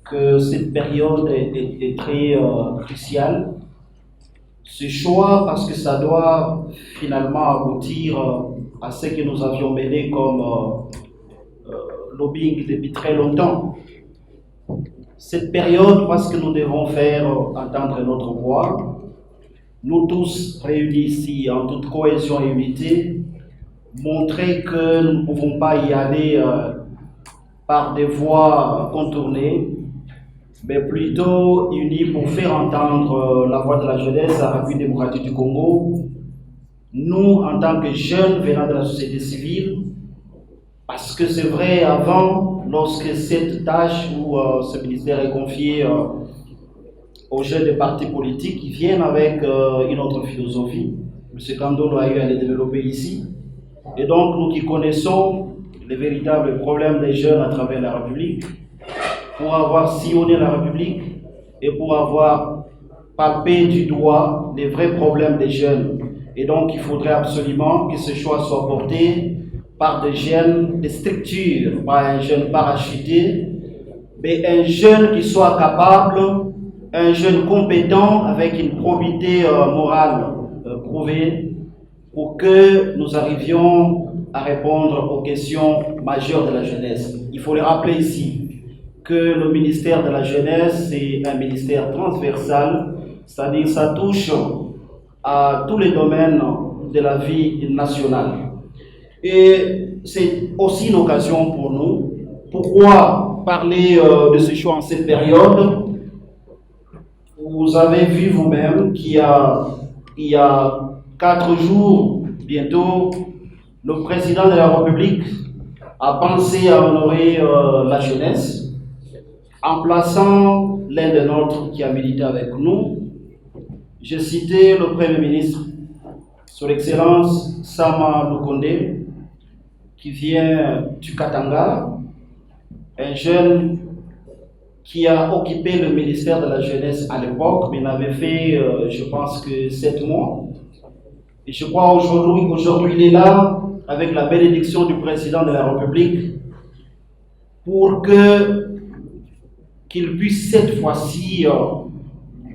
que cette période est très cruciale. Ce choix, parce que ça doit finalement aboutir à ce que nous avions mené comme lobbying depuis très longtemps. Cette période, parce que nous devons faire entendre notre voix, nous tous réunis ici en toute cohésion et unité, montrer que nous ne pouvons pas y aller par des voies contournées, mais plutôt unis pour faire entendre la voix de la jeunesse à la République démocratique du Congo. Nous, en tant que jeunes venant de la société civile, parce que c'est vrai, avant, lorsque cette tâche ou ce ministère est confié aux jeunes des partis politiques, ils viennent avec une autre philosophie. M. Kandolo a eu à les développer ici. Et donc, nous qui connaissons les véritables problèmes des jeunes à travers la République, pour avoir sillonné la République et pour avoir palpé du doigt les vrais problèmes des jeunes. Et donc, il faudrait absolument que ce choix soit porté par des jeunes, des structures, pas un jeune parachuté, mais un jeune qui soit capable, un jeune compétent avec une probité morale prouvée, pour que nous arrivions à répondre aux questions majeures de la jeunesse. Il faut le rappeler ici que le ministère de la jeunesse est un ministère transversal, c'est-à-dire ça touche à tous les domaines de la vie nationale. Et c'est aussi une occasion pour nous. Pourquoi parler de ce choix en cette période? Vous avez vu vous-même qu'il y a 4 jours, bientôt, le président de la République a pensé à honorer la jeunesse en plaçant l'un des nôtres qui a milité avec nous. J'ai cité le Premier ministre, Son Excellence Sama Lukonde, qui vient du Katanga, un jeune qui a occupé le ministère de la Jeunesse à l'époque, mais n'avait fait, je pense que 7 mois. Et je crois aujourd'hui, il est là avec la bénédiction du président de la République pour qu'il puisse cette fois-ci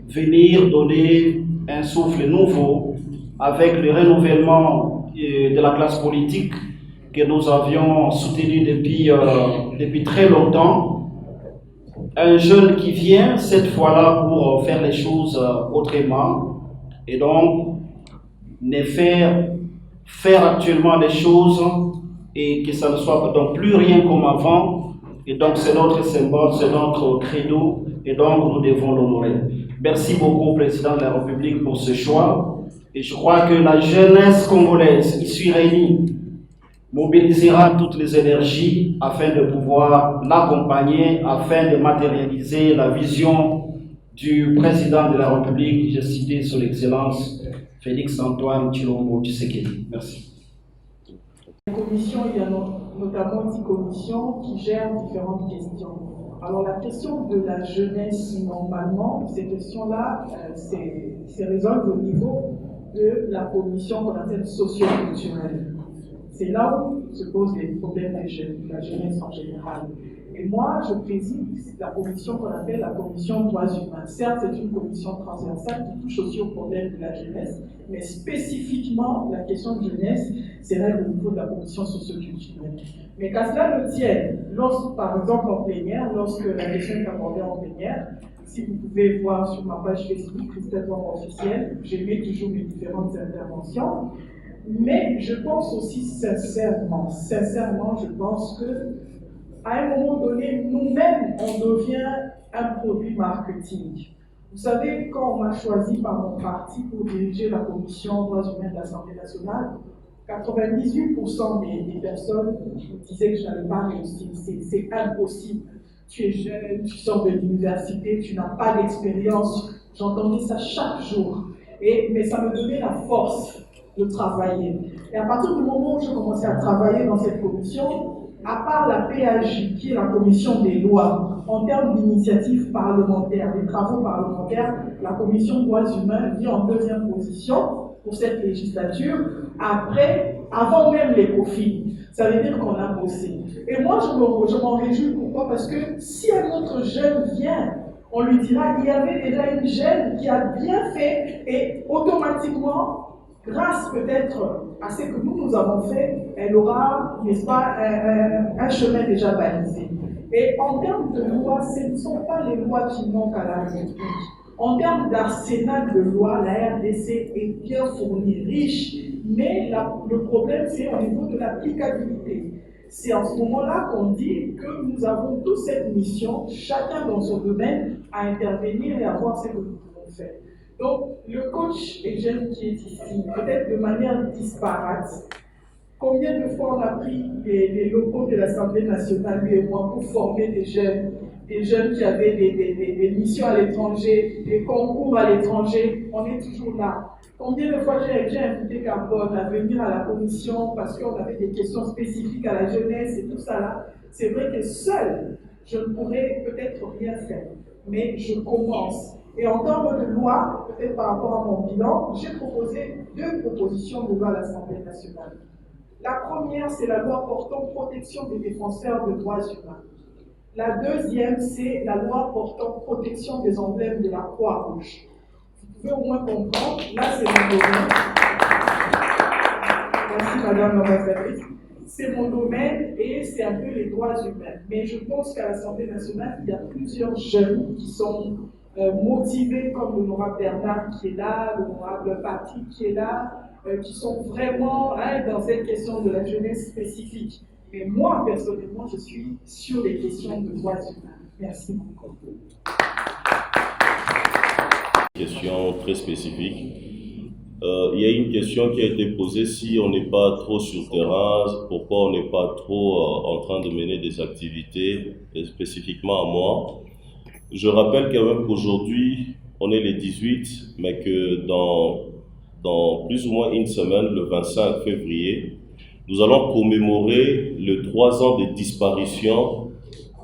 venir donner un souffle nouveau avec le renouvellement de la classe politique que nous avions soutenu depuis très longtemps. Un jeune qui vient cette fois-là pour faire les choses autrement et donc ne faire actuellement les choses et que ça ne soit donc plus rien comme avant. Et donc c'est notre symbole, c'est notre credo et donc nous devons l'honorer. Merci beaucoup, Président de la République, pour ce choix. Et je crois que la jeunesse congolaise ici réunie mobilisera toutes les énergies afin de pouvoir l'accompagner, afin de matérialiser la vision du Président de la République. J'ai cité son Excellence Félix Antoine Tshilombo Tshisekedi. Merci. Commission, il y a notamment 10 commissions qui gèrent différentes questions. Alors la question de la jeunesse, normalement, ces questions-là, c'est résolve au niveau de la commission qu'on appelle socio-culturelle. C'est là où se posent les problèmes des jeunes, de la jeunesse en général. Et moi, je préside la commission qu'on appelle la commission droits humains. Certes, c'est une commission transversale qui touche aussi aux problèmes de la jeunesse, mais spécifiquement, la question de jeunesse serait au niveau de la commission socio-culturelle. Mais qu'à cela ne tienne, par exemple en plénière, lorsque la question est abordée en plénière, si vous pouvez voir sur ma page Facebook, Christelle Wang officielle, j'émets toujours mes différentes interventions. Mais je pense aussi sincèrement, je pense que à un moment donné, nous-mêmes, on devient un produit marketing. Vous savez, quand on m'a choisi par mon parti pour diriger la commission droits humains de l'Assemblée nationale, 98% des personnes me disaient que je n'avais pas réussi. C'est impossible. Tu es jeune, tu sors de l'université, tu n'as pas d'expérience. J'entendais ça chaque jour. Mais ça me donnait la force de travailler. Et à partir du moment où je commençais à travailler dans cette commission, à part la PAJ, qui est la commission des lois, en termes d'initiatives parlementaires, des travaux parlementaires, la commission droits humains vient en 2e position pour cette législature, après avant même les profils. Ça veut dire qu'on a bossé. Et moi, je m'en réjouis. Pourquoi? Parce que si un autre jeune vient, on lui dira qu'il y avait déjà une jeune qui a bien fait et automatiquement, grâce peut-être à ce que nous avons fait, elle aura, n'est-ce pas, un chemin déjà balisé. Et en termes de loi, ce ne sont pas les lois qui manquent à la République. En termes d'arsenal de loi, la RDC est bien fournie, riche, mais le problème, c'est au niveau de l'applicabilité. C'est en ce moment-là qu'on dit que nous avons tous cette mission, chacun dans son domaine, à intervenir et à voir ce que nous pouvons faire. Donc, le coach Eugène qui est ici, peut-être de manière disparate, combien de fois on a pris les locaux de l'Assemblée nationale, lui et moi, pour former des jeunes qui avaient des missions à l'étranger, des concours à l'étranger, on est toujours là. Combien de fois j'ai invité Carbone à venir à la commission parce qu'on avait des questions spécifiques à la jeunesse et tout ça là. C'est vrai que seul, je ne pourrais peut-être rien faire, mais je commence. Et en termes de loi, peut-être par rapport à mon bilan, j'ai proposé 2 propositions de loi à l'Assemblée nationale. La première, c'est la loi portant protection des défenseurs de droits humains. La deuxième, c'est la loi portant protection des emblèmes de la Croix-Rouge. Vous pouvez au moins comprendre, là c'est mon domaine. Merci Madame l'ambassadrice. C'est mon domaine et c'est un peu les droits humains. Mais je pense qu'à l'Assemblée nationale, il y a plusieurs jeunes qui sont motivés, comme l'honorable Bernard qui est là, l'honorable Patrick qui est là, qui sont vraiment dans cette question de la jeunesse spécifique. Mais moi, personnellement, je suis sur les questions de droits humains. Merci beaucoup. Question très spécifique. Il y a une question qui a été posée, si on n'est pas trop sur terrain, pourquoi on n'est pas trop en train de mener des activités, et spécifiquement à moi. Je rappelle quand même qu'aujourd'hui, on est les 18, mais que dans plus ou moins une semaine, le 25 février, nous allons commémorer les 3 ans de disparition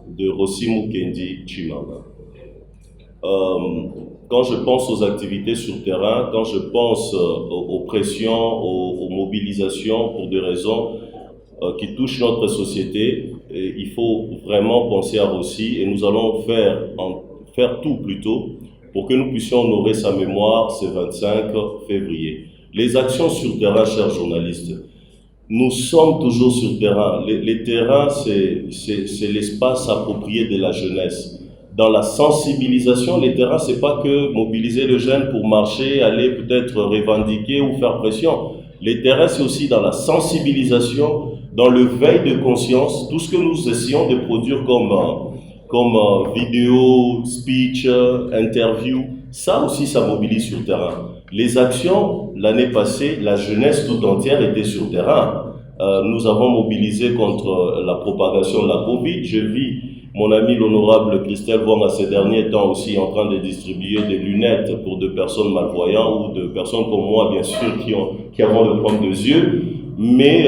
de Rossi Mukendi Chimanga. Quand je pense aux activités sur terrain, quand je pense aux pressions, aux mobilisations pour des raisons qui touchent notre société, il faut vraiment penser à Rossi et nous allons faire tout plutôt pour que nous puissions honorer sa mémoire ce 25 février. Les actions sur terrain, chers journalistes, nous sommes toujours sur terrain. Les terrains, c'est l'espace approprié de la jeunesse. Dans la sensibilisation, les terrains, c'est pas que mobiliser le jeune pour marcher, aller peut-être revendiquer ou faire pression. Les terrains, c'est aussi dans la sensibilisation, dans le veille de conscience, tout ce que nous essayons de produire comme vidéo, speech, interview, ça aussi, ça mobilise sur terrain. Les actions, l'année passée, la jeunesse tout entière était sur terrain. Nous avons mobilisé contre la propagation de la Covid. Je vis mon ami l'honorable Christelle Wong, ces derniers temps aussi, en train de distribuer des lunettes pour des personnes malvoyantes ou de personnes comme moi, bien sûr, qui avons le problème des yeux. Mais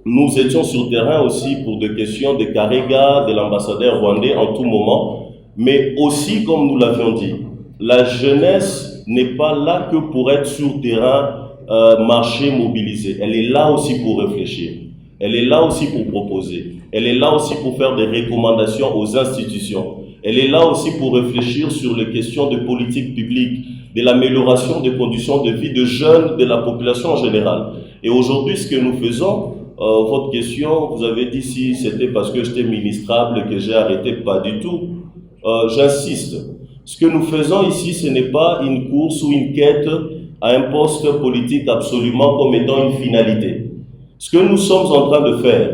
nous étions sur terrain aussi pour des questions de Karega, de l'ambassadeur rwandais en tout moment. Mais aussi, comme nous l'avions dit, la jeunesse n'est pas là que pour être sur terrain, marcher, mobiliser. Elle est là aussi pour réfléchir. Elle est là aussi pour proposer. Elle est là aussi pour faire des recommandations aux institutions. Elle est là aussi pour réfléchir sur les questions de politique publique, de l'amélioration des conditions de vie de jeunes, de la population en général. Et aujourd'hui, ce que nous faisons, votre question, vous avez dit si c'était parce que j'étais ministrable que j'ai arrêté, pas du tout. J'insiste. Ce que nous faisons ici, ce n'est pas une course ou une quête à un poste politique absolument comme étant une finalité. Ce que nous sommes en train de faire,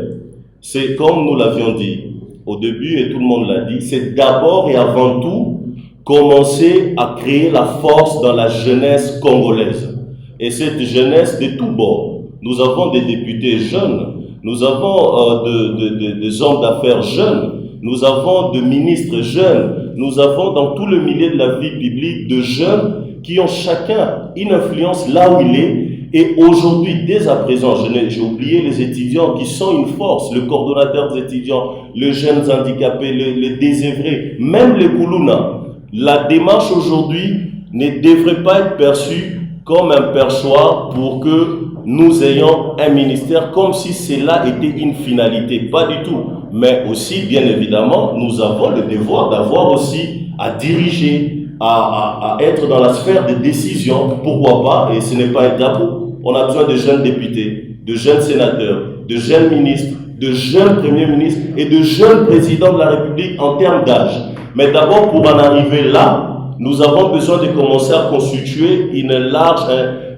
c'est comme nous l'avions dit au début et tout le monde l'a dit, c'est d'abord et avant tout commencer à créer la force dans la jeunesse congolaise. Et cette jeunesse de tous bords. Nous avons des députés jeunes, nous avons des hommes d'affaires jeunes, nous avons des ministres jeunes, nous avons dans tout le milieu de la vie publique de jeunes qui ont chacun une influence là où il est. Et aujourd'hui, dès à présent, j'ai oublié les étudiants qui sont une force, le coordonnateur des étudiants, les jeunes handicapés, les désœuvrés, même les Koulouna. La démarche aujourd'hui ne devrait pas être perçue comme un perchoir pour que nous ayons un ministère comme si cela était une finalité. Pas du tout. Mais aussi, bien évidemment, nous avons le devoir d'avoir aussi à diriger, à être dans la sphère de décision. Pourquoi pas? Et ce n'est pas un tabou. On a besoin de jeunes députés, de jeunes sénateurs, de jeunes ministres, de jeunes premiers ministres et de jeunes présidents de la République en termes d'âge. Mais d'abord, pour en arriver là, nous avons besoin de commencer à constituer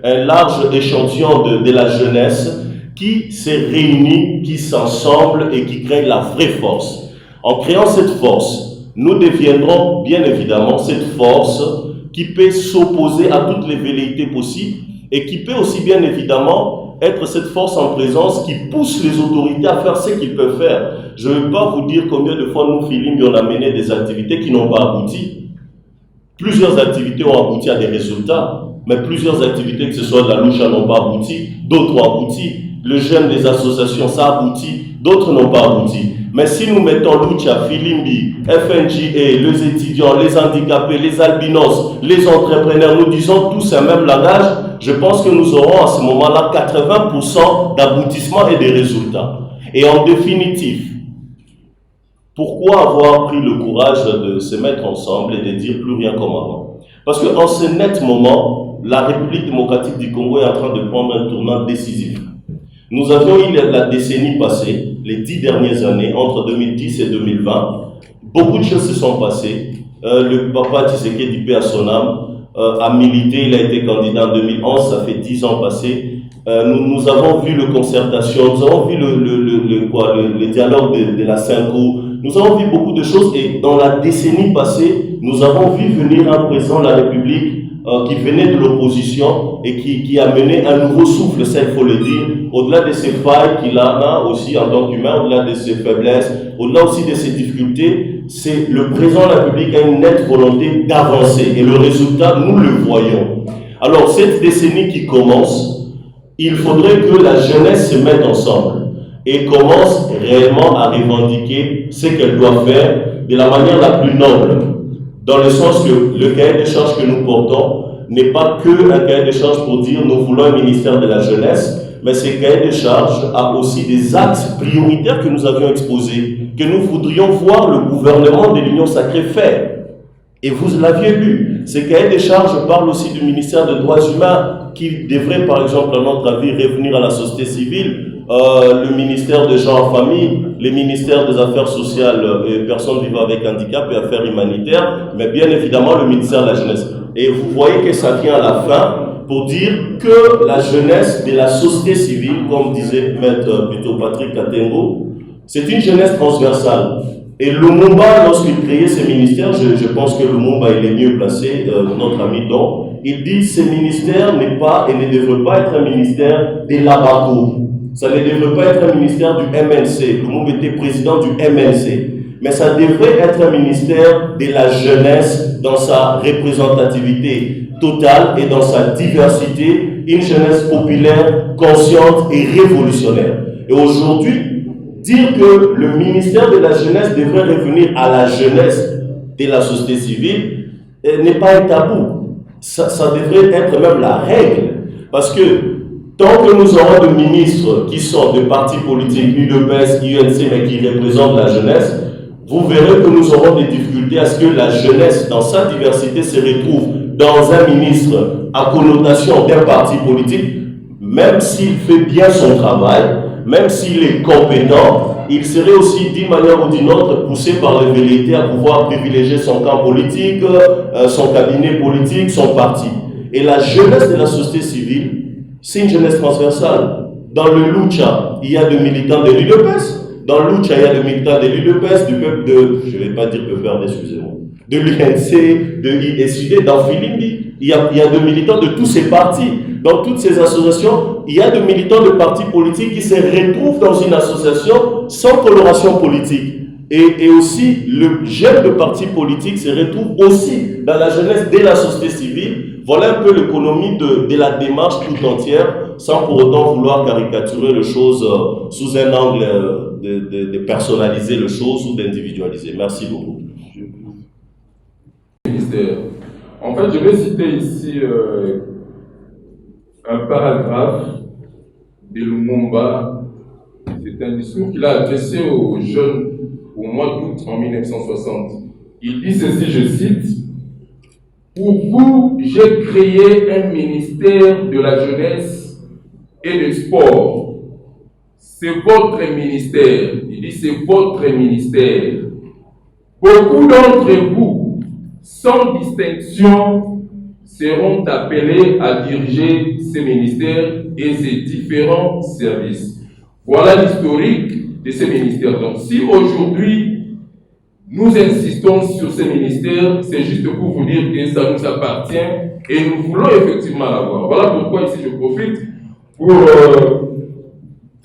un large échantillon de la jeunesse qui s'est réunie, qui s'assemble et qui crée la vraie force. En créant cette force, nous deviendrons bien évidemment cette force qui peut s'opposer à toutes les velléités possibles et qui peut aussi bien évidemment être cette force en présence qui pousse les autorités à faire ce qu'ils peuvent faire. Je ne vais pas vous dire combien de fois nous, Philippe, on a mené des activités qui n'ont pas abouti. Plusieurs activités ont abouti à des résultats, mais plusieurs activités, que ce soit de la loucha, n'ont pas abouti, d'autres ont abouti. Le jeune des associations, ça a abouti, d'autres n'ont pas abouti. Mais si nous mettons Lucha, Filimbi, FNJA, les étudiants, les handicapés, les albinos, les entrepreneurs, nous disons tous un même langage, je pense que nous aurons à ce moment-là 80% d'aboutissement et des résultats. Et en définitive, pourquoi avoir pris le courage de se mettre ensemble et de dire plus rien comme avant? Parce qu'en ce net moment, la République démocratique du Congo est en train de prendre un tournant décisif. Nous avions eu la décennie passée, les 10 dernières années, entre 2010 et 2020, beaucoup de choses se sont passées. Le papa Tshisekedi, paix à son âme, a milité, il a été candidat en 2011, ça fait 10 ans passés. Nous avons vu le concertation, nous avons vu le dialogue de la Cinco, nous avons vu beaucoup de choses et dans la décennie passée, nous avons vu venir un président de la République qui venait de l'opposition et qui a mené un nouveau souffle, ça il faut le dire, au-delà de ses failles qu'il a aussi en tant qu'humain, au-delà de ses faiblesses, au-delà aussi de ses difficultés, c'est le président de la République a une nette volonté d'avancer et le résultat, nous le voyons. Alors cette décennie qui commence, il faudrait que la jeunesse se mette ensemble et commence réellement à revendiquer ce qu'elle doit faire de la manière la plus noble, dans le sens que le cahier de charges que nous portons n'est pas que un cahier de charges pour dire nous voulons un ministère de la jeunesse, mais ce cahier de charges a aussi des axes prioritaires que nous avions exposés, que nous voudrions voir le gouvernement de l'Union sacrée faire. Et vous l'aviez lu. Ce cahier de charges parle aussi du ministère des droits humains qui devrait, par exemple, à notre avis, revenir à la société civile, le ministère des gens en famille, les ministères des affaires sociales et personnes vivant avec handicap et affaires humanitaires, mais bien évidemment le ministère de la jeunesse. Et vous voyez que ça vient à la fin pour dire que la jeunesse de la société civile, comme disait maître plutôt Patrick Katengo, c'est une jeunesse transversale. Et Lumumba, lorsqu'il créait ce ministère, je pense que Lumumba il est mieux placé, notre ami Don, il dit que ce ministère n'est pas et ne devrait pas être un ministère des Labaco. Ça ne devrait pas être un ministère du MNC. Lumumba était président du MNC. Mais ça devrait être un ministère de la jeunesse dans sa représentativité totale et dans sa diversité, une jeunesse populaire, consciente et révolutionnaire. Et aujourd'hui, dire que le ministère de la jeunesse devrait revenir à la jeunesse de la société civile n'est pas un tabou. Ça devrait être même la règle. Parce que tant que nous aurons des ministres qui sont de partis politiques, UDPS, UNC, mais qui représentent la jeunesse, vous verrez que nous aurons des difficultés à ce que la jeunesse, dans sa diversité, se retrouve dans un ministre à connotation d'un parti politique, même s'il fait bien son travail, même s'il est compétent, il serait aussi d'une manière ou d'une autre poussé par les velléités à pouvoir privilégier son camp politique, son cabinet politique, son parti. Et la jeunesse de la société civile, c'est une jeunesse transversale. Dans le Lucha, il y a des militants de l'UDPS. Dans le Lucha, il y a des militants de l'UDPS, du peuple de, je ne vais pas dire peuple, excusez-moi, de l'UNC, de l'ISUD, dans Filimbi. Il y a des militants de tous ces partis. Dans toutes ces associations, il y a des militants de partis politiques qui se retrouvent dans une association sans coloration politique. Et aussi, le jeune de parti politique se retrouve aussi dans la jeunesse de la société civile. Voilà un peu l'économie de la démarche tout entière, sans pour autant vouloir caricaturer les choses sous un angle de personnaliser les choses ou d'individualiser. Merci beaucoup. En fait, je vais citer ici un paragraphe de Lumumba. C'est un discours qu'il a adressé aux jeunes au mois d'août en 1960. Il dit ceci, je cite, « Pour vous, j'ai créé un ministère de la jeunesse et du sport. C'est votre ministère. » Il dit, c'est votre ministère. Beaucoup d'entre vous, sans distinction, seront appelés à diriger ces ministères et ces différents services. Voilà l'historique de ces ministères. Donc, si aujourd'hui, nous insistons sur ces ministères, c'est juste pour vous dire que ça nous appartient et nous voulons effectivement l'avoir. Voilà pourquoi ici je profite pour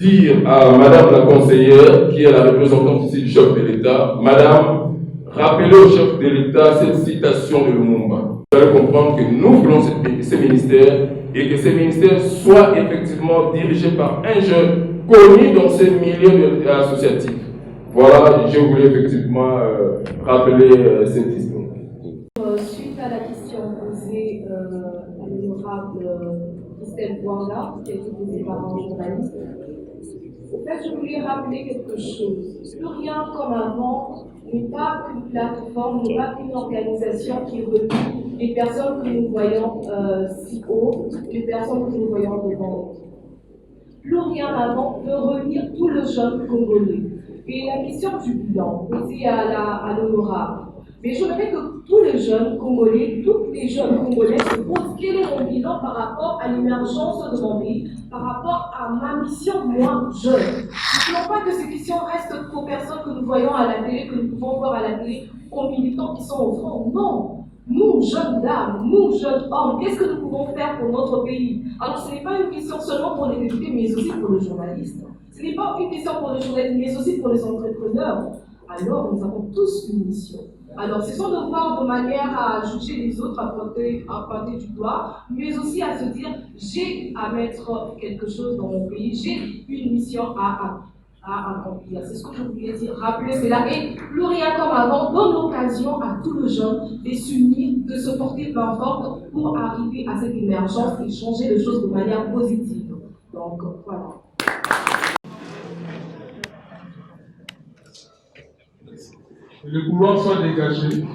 dire à Madame la conseillère, qui est la représentante ici du chef de l'État, Madame, rappelez au chef de l'État cette citation de Lumumba. Vous allez comprendre que nous voulons ces ministères et que ces ministères soient effectivement dirigés par un jeune connu dans ces milieux associatifs. Voilà, je voulais effectivement rappeler cette histoire. Suite à la question posée à l'honorable Christelle Bouanga, qui a été posée par un journaliste, en fait, je voulais rappeler quelque chose. Plus rien comme avant n'est pas qu'une plateforme, n'est pas qu'une organisation qui relie les personnes que nous voyons si haut, les personnes que nous voyons devant nous. Plus rien avant peut reunir tout le jeune congolais. Et la question du bilan posée à l'honorable. Mais je voudrais que tous les jeunes congolais, toutes les jeunes congolais se posent quel est mon bilan par rapport à l'émergence de mon pays, par rapport à ma mission, moi, jeune. Ne voulons pas que ces questions restent aux personnes que nous voyons à la télé, que nous pouvons voir à la télé, aux militants qui sont au front. Non. Nous, jeunes dames, nous, jeunes hommes, qu'est-ce que nous pouvons faire pour notre pays? Alors, ce n'est pas une question seulement pour les députés, mais aussi pour les journalistes. Ce n'est pas une question pour les journalistes, mais aussi pour les entrepreneurs. Alors, nous avons tous une mission. Alors, ce sont de voir de manière à juger les autres, à pointer du doigt, mais aussi à se dire, j'ai à mettre quelque chose dans mon pays, j'ai une mission à accomplir. C'est ce que je voulais dire. Rappeler cela et plus rien comme avant donne l'occasion à tous les jeunes de s'unir, de se porter main forte pour arriver à cette émergence et changer les choses de manière positive. Donc, voilà. Le couloir soit dégagé.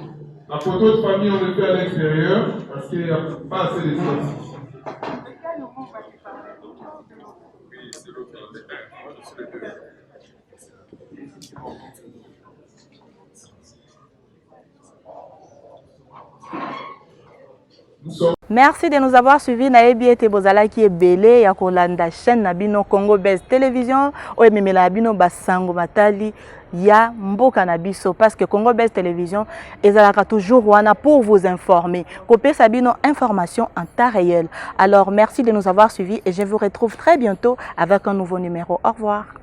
La photo de famille, on le fait à l'extérieur parce qu'il n'y a pas assez d'espace. Merci de nous avoir suivis. Naebi ete bozala qui est belé ya kolanda chaîne Nabino Congo Best Télévision o ememela Nabino basango matali ya mboka na biso parce que Congo Best Télévision ezalaka toujours wana pour vous informer. Kopé Sabino information en temps réel. Alors merci de nous avoir suivis et je vous retrouve très bientôt avec un nouveau numéro. Au revoir.